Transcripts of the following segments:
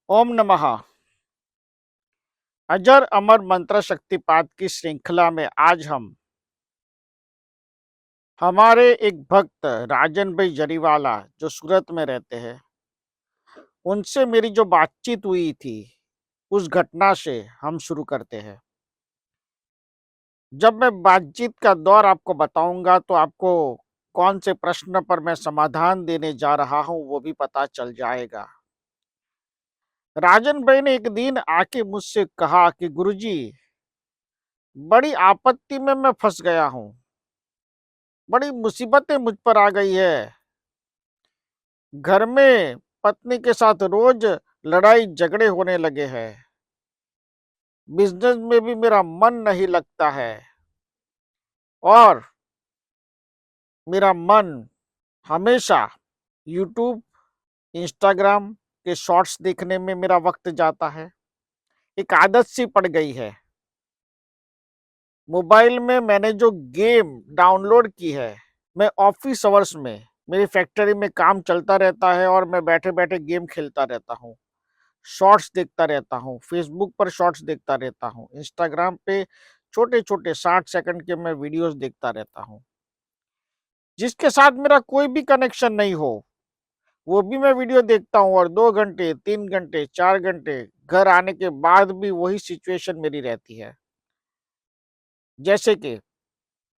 ओम नमः। अजर अमर मंत्र शक्तिपात की श्रृंखला में आज हम हमारे एक भक्त राजन भाई जरीवाला जो सूरत में रहते हैं उनसे मेरी जो बातचीत हुई थी उस घटना से हम शुरू करते हैं। जब मैं बातचीत का दौर आपको बताऊंगा तो आपको कौन से प्रश्न पर मैं समाधान देने जा रहा हूं वो भी पता चल जाएगा। राजन भाई ने एक दिन आके मुझसे कहा कि गुरुजी, बड़ी आपत्ति में मैं फंस गया हूं, बड़ी मुसीबतें मुझ पर आ गई है। घर में पत्नी के साथ रोज लड़ाई झगड़े होने लगे हैं। बिजनेस में भी मेरा मन नहीं लगता है और मेरा मन हमेशा यूट्यूब, इंस्टाग्राम के शॉर्ट्स देखने में मेरा वक्त जाता है। एक आदत सी पड़ गई है। मोबाइल में मैंने जो गेम डाउनलोड की है, मैं ऑफिस आवर्स में मेरी फैक्ट्री में काम चलता रहता है और मैं बैठे बैठे गेम खेलता रहता हूँ, शॉर्ट्स देखता रहता हूँ, फेसबुक पर शॉर्ट्स देखता रहता हूँ, इंस्टाग्राम पे छोटे छोटे 60 सेकंड के मैं वीडियोस देखता रहता हूँ। जिसके साथ मेरा कोई भी कनेक्शन नहीं हो वो भी मैं वीडियो देखता हूँ और 2 घंटे, 3 घंटे, 4 घंटे घर आने के बाद भी वही सिचुएशन मेरी रहती है। जैसे कि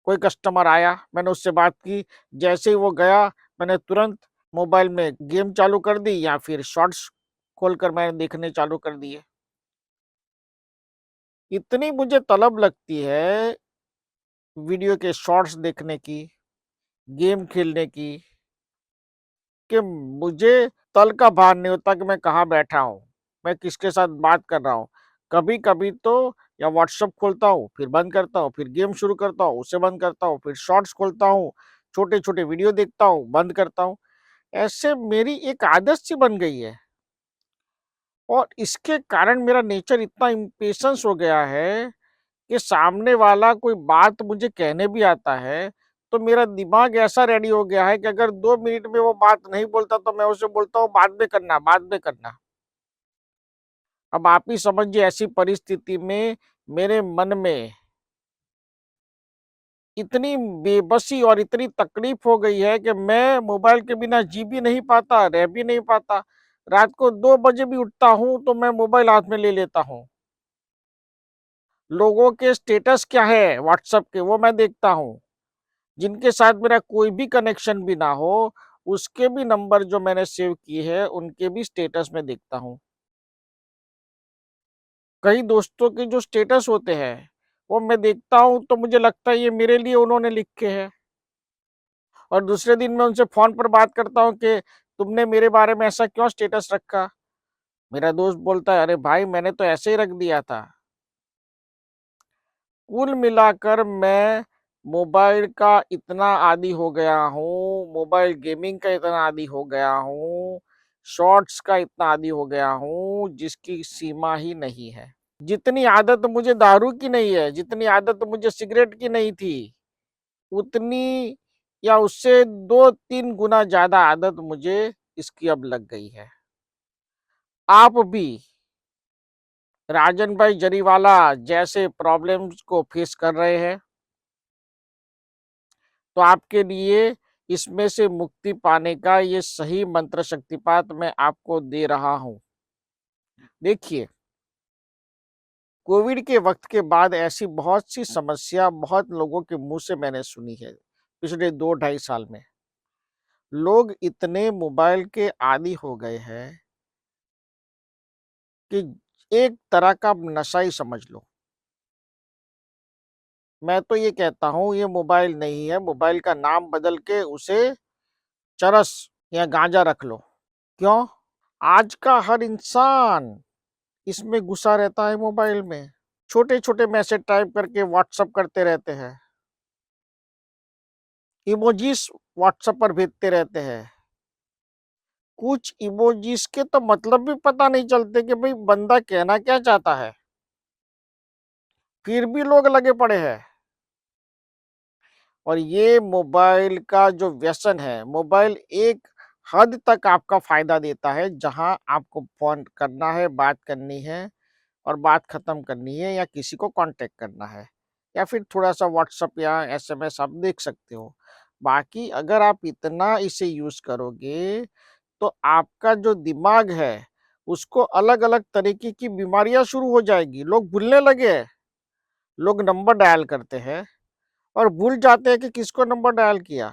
कोई कस्टमर आया, मैंने उससे बात की, जैसे ही वो गया मैंने तुरंत मोबाइल में गेम चालू कर दी या फिर शॉर्ट्स खोलकर मैंने देखने चालू कर दिए। इतनी मुझे तलब लगती है वीडियो के शॉर्ट्स देखने की, गेम खेलने की, कि मुझे तल का भार नहीं होता कि मैं कहाँ बैठा हूँ, मैं किसके साथ बात कर रहा हूँ। कभी कभी तो या व्हाट्सएप खोलता हूँ फिर बंद करता हूँ, फिर गेम शुरू करता हूँ उसे बंद करता हूँ, फिर शॉर्ट्स खोलता हूँ, छोटे छोटे वीडियो देखता हूँ, बंद करता हूँ। ऐसे मेरी एक आदत सी बन गई है और इसके कारण मेरा नेचर इतना इम्पेशंस हो गया है कि सामने वाला कोई बात मुझे कहने भी आता है तो मेरा दिमाग ऐसा रेडी हो गया है कि अगर 2 मिनट में वो बात नहीं बोलता तो मैं उसे बोलता हूँ बाद में करना, बाद में करना। अब आप ही समझिए, ऐसी परिस्थिति में मेरे मन में इतनी बेबसी और इतनी तकलीफ हो गई है कि मैं मोबाइल के बिना जी भी नहीं पाता, रह भी नहीं पाता। रात को 2 बजे भी उठता हूँ तो मैं मोबाइल हाथ में ले लेता हूँ। लोगों के स्टेटस क्या है व्हाट्सएप के वो मैं देखता हूँ। जिनके साथ मेरा कोई भी कनेक्शन भी ना हो उसके भी नंबर जो मैंने सेव किए हैं उनके भी स्टेटस में देखता हूँ। कई दोस्तों के जो स्टेटस होते हैं वो मैं देखता हूँ तो मुझे लगता है ये मेरे लिए उन्होंने लिखे हैं। और दूसरे दिन मैं उनसे फोन पर बात करता हूँ कि तुमने मेरे बारे में ऐसा क्यों स्टेटस रखा। मेरा दोस्त बोलता है, अरे भाई मैंने तो ऐसे ही रख दिया था। कुल मिलाकर मैं मोबाइल का इतना आदी हो गया हूँ, मोबाइल गेमिंग का इतना आदी हो गया हूँ, शॉर्ट्स का इतना आदी हो गया हूँ जिसकी सीमा ही नहीं है। जितनी आदत मुझे दारू की नहीं है, जितनी आदत मुझे सिगरेट की नहीं थी, उतनी या उससे 2-3 गुना ज्यादा आदत मुझे इसकी अब लग गई है। आप भी राजन भाई जरीवाला जैसे प्रॉब्लम्स को फेस कर रहे हैं तो आपके लिए इसमें से मुक्ति पाने का ये सही मंत्र शक्तिपात मैं आपको दे रहा हूं। देखिए, कोविड के वक्त के बाद ऐसी बहुत सी समस्या बहुत लोगों के मुंह से मैंने सुनी है। पिछले 2-2.5 साल में लोग इतने मोबाइल के आदी हो गए हैं कि एक तरह का नशा ही समझ लो। मैं तो ये कहता हूँ ये मोबाइल नहीं है, मोबाइल का नाम बदल के उसे चरस या गांजा रख लो। क्यों? आज का हर इंसान इसमें घुसा रहता है मोबाइल में। छोटे छोटे मैसेज टाइप करके व्हाट्सअप करते रहते हैं, इमोजीज व्हाट्सएप पर भेजते रहते हैं। कुछ इमोजीज के तो मतलब भी पता नहीं चलते कि भाई बंदा कहना क्या चाहता है, फिर भी लोग लगे पड़े हैं। और ये मोबाइल का जो व्यसन है, मोबाइल एक हद तक आपका फ़ायदा देता है, जहाँ आपको फ़ोन करना है, बात करनी है और बात ख़त्म करनी है या किसी को कॉन्टैक्ट करना है या फिर थोड़ा-सा व्हाट्सएप या एसएमएस आप देख सकते हो। बाकी अगर आप इतना इसे यूज़ करोगे, तो आपका जो दिमाग है, उसको अलग-अलग तरीके की बीमारियाँ शुरू हो जाएगी। लोग भूलने लगे हैं, लोग नंबर डायल करते हैं और भूल जाते हैं कि किसको नंबर डायल किया।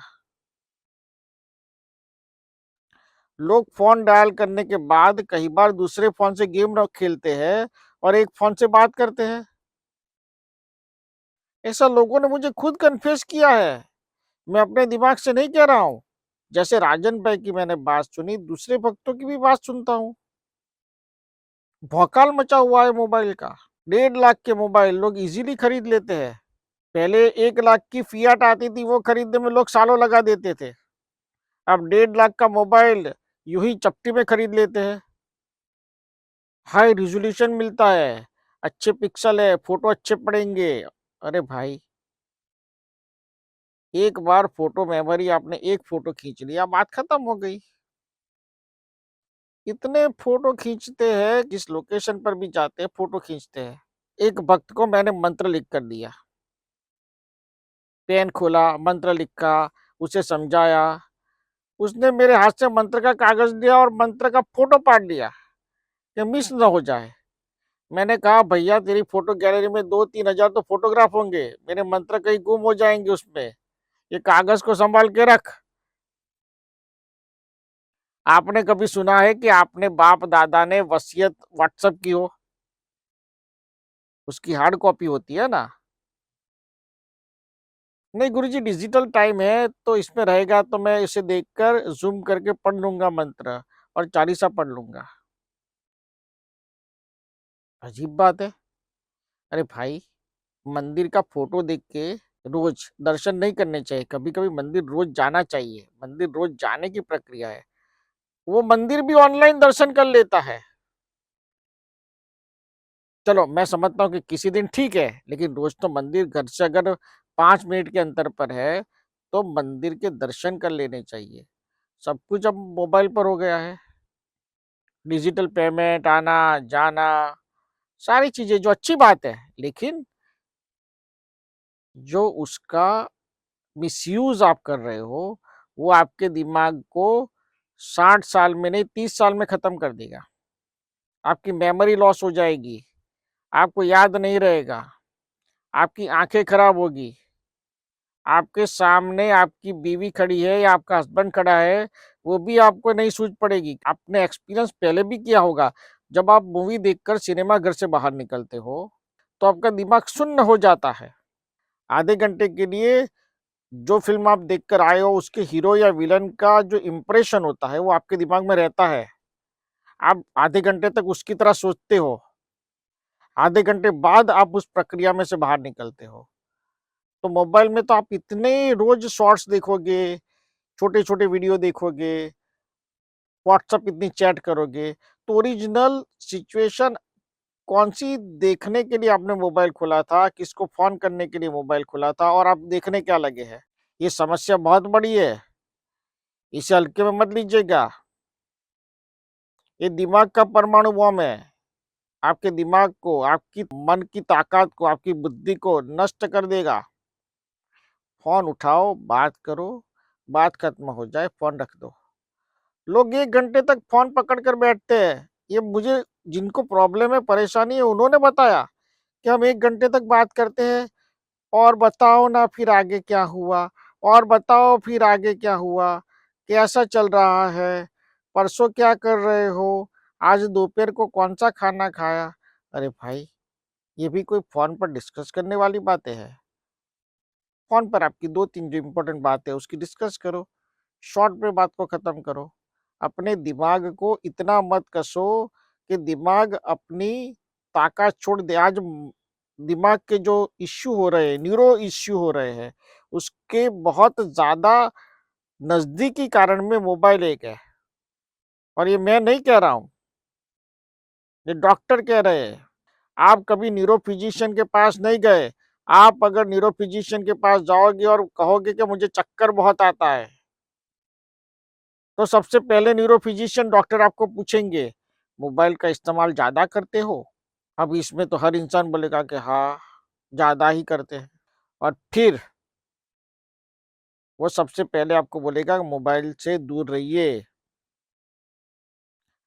लोग फ़ोन डायल करने के बाद कई बार दूसरे फ़ोन से गेम खेलते हैं और एक फ़ोन से बात करते हैं। ऐसा लोगों ने मुझे खुद कन्फेस किया है, मैं अपने दिमाग से नहीं कह रहा हूँ। जैसे राजन भाई की मैंने बात सुनी, दूसरे भक्तों की भी बात सुनता हूँ। भौकाल मचा हुआ है मोबाइल का। 1.5 लाख के मोबाइल लोग इज़िली खरीद लेते हैं। पहले 1 लाख की फिएट आती थी, वो खरीदने में लोग सालों लगा देते थे। अब 1.5 लाख का मोबाइल यूँ ही चपटी में खरीद लेते हैं। हाई रिज़ॉल्यूशन मिलता है, अच्छे पिक्सल है, फ़ोटो अच्छे पड़ेंगे। अरे भाई, एक बार फ़ोटो मेमोरी आपने एक फ़ोटो खींच लिया, बात खत्म हो गई। इतने फ़ोटो खींचते हैं, जिस लोकेशन पर भी जाते हैं, फ़ोटो खींचते हैं। एक भक्त को मैंने मंत्र लिख कर दिया, पेन खोला, मंत्र लिखा, उसे समझाया। उसने मेरे हाथ से मंत्र का कागज़ लिया और मंत्र का फ़ोटो पाड़ लिया कि मिस ना हो जाए। मैंने कहा, भैया तेरी फ़ोटो गैलरी में 2-3 हज़ार तो फ़ोटोग्राफ होंगे, मेरे मंत्र कहीं गुम हो जाएँगे उसमें। ये कागज़ को सँभाल के रख। आपने कभी सुना है कि आपने बाप-दादा ने वसीयत व्हाट्सएप की हो? उसकी हार्ड कॉपी होती है ना? नहीं गुरुजी, डिजिटल टाइम है तो इसमें रहेगा तो मैं इसे देखकर ज़ूम करके पढ़ लूँगा मंत्र और चालीसा पढ़ लूँगा। अजीब बात है। अरे भाई, मंदिर का फ़ोटो देख के रोज़ दर्शन नहीं करने चाहिए, कभी-कभी मंदिर रोज़ जाना चाहिए। मंदिर रोज़ जाने की प्रक्रिया है। वो मंदिर भी ऑनलाइन दर्शन कर लेता है। चलो मैं समझता हूँ कि किसी दिन ठीक है, लेकिन रोज़ तो मंदिर घर से अगर 5 मिनट के अंतर पर है, तो मंदिर के दर्शन कर लेने चाहिए। सब कुछ अब मोबाइल पर हो गया है। डिजिटल पेमेंट, आना-जाना, सारी चीज़ें जो अच्छी बात है, लेकिन जो उसका मिसयूज़ आप कर रहे हो, वो आपके दिमाग को 60 साल में नहीं 30 साल में ख़त्म कर देगा। आपकी मेमोरी लॉस हो जाएगी, आपको याद नहीं रहेगा, आपकी आँखें खराब होगी। आपके सामने आपकी बीवी खड़ी है या आपका हस्बैंड खड़ा है, वो भी आपको नहीं सूझ पड़ेगी। आपने एक्सपीरियंस पहले भी किया होगा, जब आप मूवी देखकर सिनेमा घर से बाहर निकलते हो, तो आपका दिमाग शून्य हो जाता है। आधे घंटे के लिए जो फ़िल्म आप देखकर आए हो, उसके हीरो या विलन का जो इम्प्रेशन होता है, वो आपके दिमाग में रहता है। आप आधे घंटे तक उसकी तरह सोचते हो, आधे घंटे बाद आप उस प्रक्रिया में से बाहर निकलते हो। तो मोबाइल में तो आप इतने रोज़ शॉर्ट्स देखोगे, छोटे-छोटे वीडियो देखोगे, व्हाट्सएप इतनी चैट करोगे, तो ओरिजिनल सिचुएशन कौन-सी देखने के लिए आपने मोबाइल खोला था, किसको फ़ोन करने के लिए मोबाइल खोला था और आप देखने क्या लगे हैं? ये समस्या बहुत बड़ी है, इसे हल्के में मत लीजिएगा। ये दिमाग का परमाणु बम है, आपके दिमाग को, आपकी मन की ताकत को, आपकी बुद्धि को नष्ट कर देगा। फ़ोन उठाओ, बात करो, बात खत्म हो जाए, फ़ोन रख दो। लोग 1 घंटे तक फ़ोन पकड़ कर बैठते हैं। ये मुझे जिनको प्रॉब्लम है, परेशानी है, उन्होंने बताया कि हम 1 घंटे तक बात करते हैं और बताओ ना फिर आगे क्या हुआ? और बताओ फिर आगे क्या हुआ? कैसा चल रहा है? परसों क्या कर रहे हो? आज दोपहर को कौन-सा खाना खाया? अरे भाई! ये भी कोई फ़ोन पर डिस्कस करने वाली बातें हैं? फ़ोन पर आपकी 2-3 जो इम्पोर्टेंट बात है, उसकी डिस्कस करो। शॉर्ट में बात को ख़त्म करो। अपने दिमाग को इतना मत कसो कि दिमाग अपनी ताकत छोड़ दे। आज दिमाग के जो इश्यू हो रहे हैं, न्यूरो इश्यू हो रहे हैं, उसके बहुत ज़्यादा नज़दीकी कारण में मोबाइल एक है और ये मैं नहीं कह रहा हूँ, ये डॉक्टर कह रहे हैं। आप कभी न्यूरो फिजिशियन के पास नहीं गए। आप अगर न्यूरो फिजिशियन के पास जाओगे और कहोगे कि मुझे चक्कर बहुत आता है, तो सबसे पहले न्यूरोफिजिशियन डॉक्टर आपको पूछेंगे, मोबाइल का इस्तेमाल ज़्यादा करते हो? अब इसमें तो हर इंसान बोलेगा कि हाँ, ज़्यादा ही करते हैं। और फिर वो सबसे पहले आपको बोलेगा मोबाइल से दूर रहिए।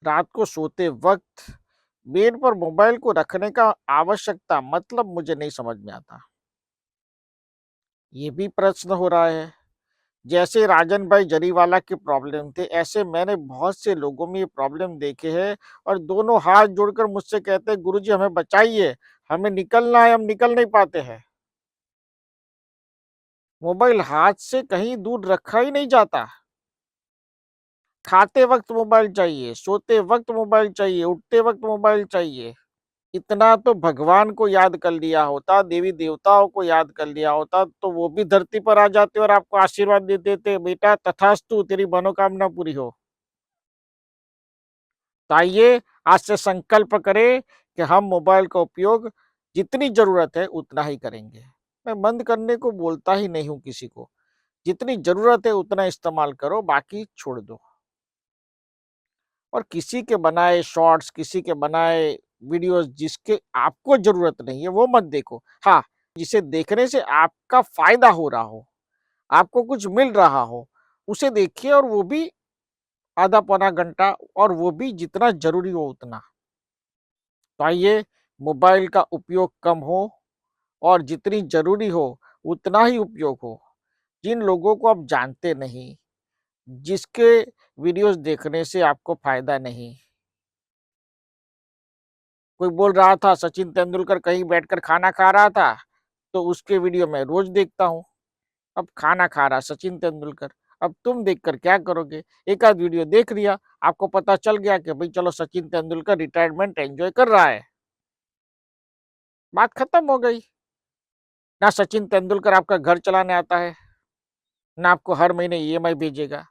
रात को सोते वक़्त बेड पर मोबाइल को रखने का आवश्यकता मतलब मुझे नहीं समझ में आता। ये भी प्रश्न हो रहा है। जैसे राजन भाई जरीवाला की प्रॉब्लम थे, ऐसे मैंने बहुत से लोगों में ये प्रॉब्लम देखे हैं और दोनों हाथ जोड़कर मुझसे कहते हैं, गुरुजी हमें बचाइए, हमें निकलना है, हम निकल नहीं पाते हैं। मोबाइल हाथ से कहीं दूर रखा ही नहीं जाता। खाते वक़्त मोबाइल चाहिए, सोते वक़्त मोबाइल चाहिए, उठते वक़्त मोबाइल चाहिए। इतना तो भगवान को याद कर लिया होता, देवी-देवताओं को याद कर लिया होता, तो वो भी धरती पर आ जाते और आपको आशीर्वाद दे देते, बेटा तथास्तु तेरी मनोकामना पूरी हो। तो आइए आज से संकल्प करें कि हम मोबाइल का उपयोग जितनी ज़रूरत है उतना ही करेंगे। मैं बंद करने को बोलता ही नहीं हूँ किसी को। जितनी ज़रूरत है उतना इस्तेमाल करो, बाकी छोड़ दो। और किसी के बनाए शॉर्ट्स, किसी के बनाए वीडियोस जिसके आपको ज़रूरत नहीं है, वो मत देखो। हाँ, जिसे देखने से आपका फ़ायदा हो रहा हो, आपको कुछ मिल रहा हो, उसे देखिए और वो भी आधा पौना घंटा और वो भी जितना ज़रूरी हो उतना। तो आइए मोबाइल का उपयोग कम हो और जितनी ज़रूरी हो उतना ही उपयोग हो। जिन लोगों को आप जानते नहीं, जिसके वीडियोस देखने से आपको फ़ायदा नहीं। कोई बोल रहा था सचिन तेंदुलकर कहीं बैठकर खाना खा रहा था, तो उसके वीडियो मैं रोज़ देखता हूँ। अब खाना खा रहा सचिन तेंदुलकर, अब तुम देखकर क्या करोगे? एक आध वीडियो देख लिया, आपको पता चल गया कि भई चलो सचिन तेंदुलकर रिटायरमेंट एन्जॉय कर रहा है। बात खत्म हो गई। ना सचिन तेंदुलकर आपका घर चलाने आता है, ना आपको हर महीने ईएमआई भेजेगा।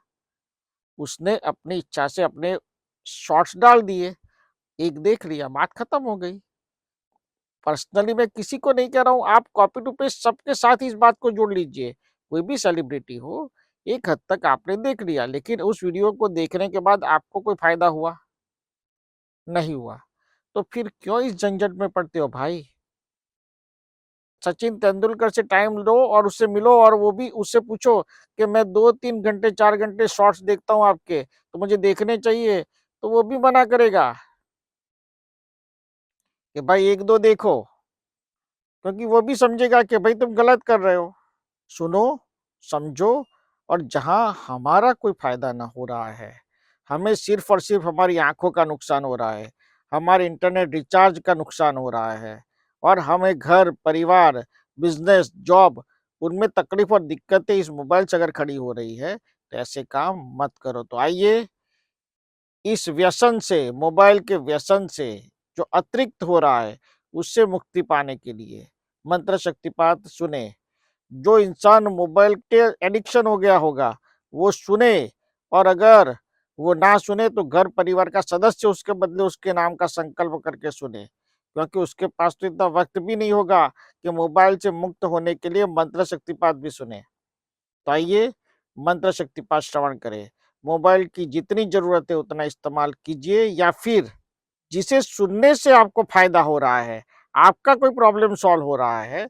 उसने अपनी इच्छा से अपने शॉर्ट्स डाल दिए, एक देख लिया, बात खत्म हो गई। पर्सनली मैं किसी को नहीं कह रहा हूँ, आप कॉपी टू पेस्ट सबके साथ ही इस बात को जोड़ लीजिए। कोई भी सेलिब्रिटी हो, एक हद तक आपने देख लिया, लेकिन उस वीडियो को देखने के बाद आपको कोई फ़ायदा हुआ? नहीं हुआ। तो फिर क्यों इस झंझट में पड़ते हो भाई? सचिन तेंदुलकर से टाइम लो और उससे मिलो और वो भी उससे पूछो कि मैं 2-3 घंटे, 4 घंटे शॉर्ट्स देखता हूँ आपके, तो मुझे देखने चाहिए, तो वो भी मना करेगा कि भाई 1-2 देखो, क्योंकि वो भी समझेगा कि भाई तुम गलत कर रहे हो। सुनो, समझो और जहाँ हमारा कोई फ़ायदा ना हो रहा है, हमें सिर्फ़ और सिर्फ़ हमारी आँखों का नुकसान हो रहा है, हमारे इंटरनेट रिचार्ज का नुकसान हो रहा है और हमें घर, परिवार, बिज़नेस, जॉब उनमें तकलीफ़ और दिक्कतें इस मोबाइल से अगर खड़ी हो रही है, तो ऐसे काम मत करो। तो आइए इस व्यसन से, मोबाइल के व्यसन से जो अतिरिक्त हो रहा है, उससे मुक्ति पाने के लिए मंत्र शक्तिपाठ सुनें। जो इंसान मोबाइल के एडिक्शन हो गया होगा, वो सुने और अगर वो ना सुने तो घर परिवार का सदस्य उसके बदले उसके नाम का संकल्प करके सुने। क्योंकि उसके पास तो इतना वक़्त भी नहीं होगा कि मोबाइल से मुक्त होने के लिए मंत्र शक्तिपाठ भी सुने। तो आइए मंत्र शक्तिपाठ श्रवण करें। मोबाइल की जितनी ज़रूरत है उतना इस्तेमाल कीजिए या फिर जिसे सुनने से आपको फ़ायदा हो रहा है, आपका कोई प्रॉब्लम सॉल्व हो रहा है,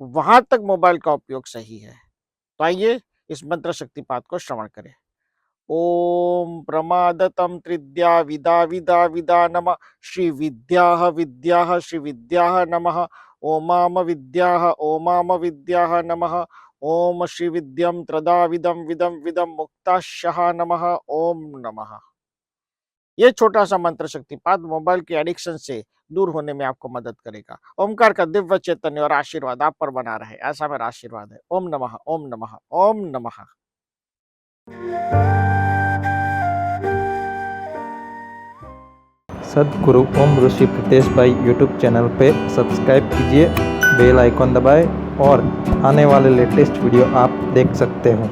वहाँ तक मोबाइल का उपयोग सही है। तो आइए इस मंत्र शक्तिपाठ को श्रवण करें। ओम प्रमादतम त्रिद्या विदा विदा विदा नमः श्री विद्याः श्री विद्याः नमः ओमाम विद्याः नमः ओम श्री विद्यम त्रदा विदम विदम विदम मुक्ताशः नमः ओम नमः। ये छोटा सा मंत्र शक्तिपाठ मोबाइल के एडिक्शन से दूर होने में आपको मदद करेगा। ओमकार का दिव्य चैतन्य और आशीर्वाद आप पर बना रहे, ऐसा मेरा आशीर्वाद है। ओम नमः ओम नमः ओम नमः। सद्गुरु ओम ऋषि प्रीतेश भाई यूट्यूब चैनल पे सब्सक्राइब कीजिए, बेल आइकॉन दबाएं और आने वाले लेटेस्ट वीडियो आप देख सकते हो।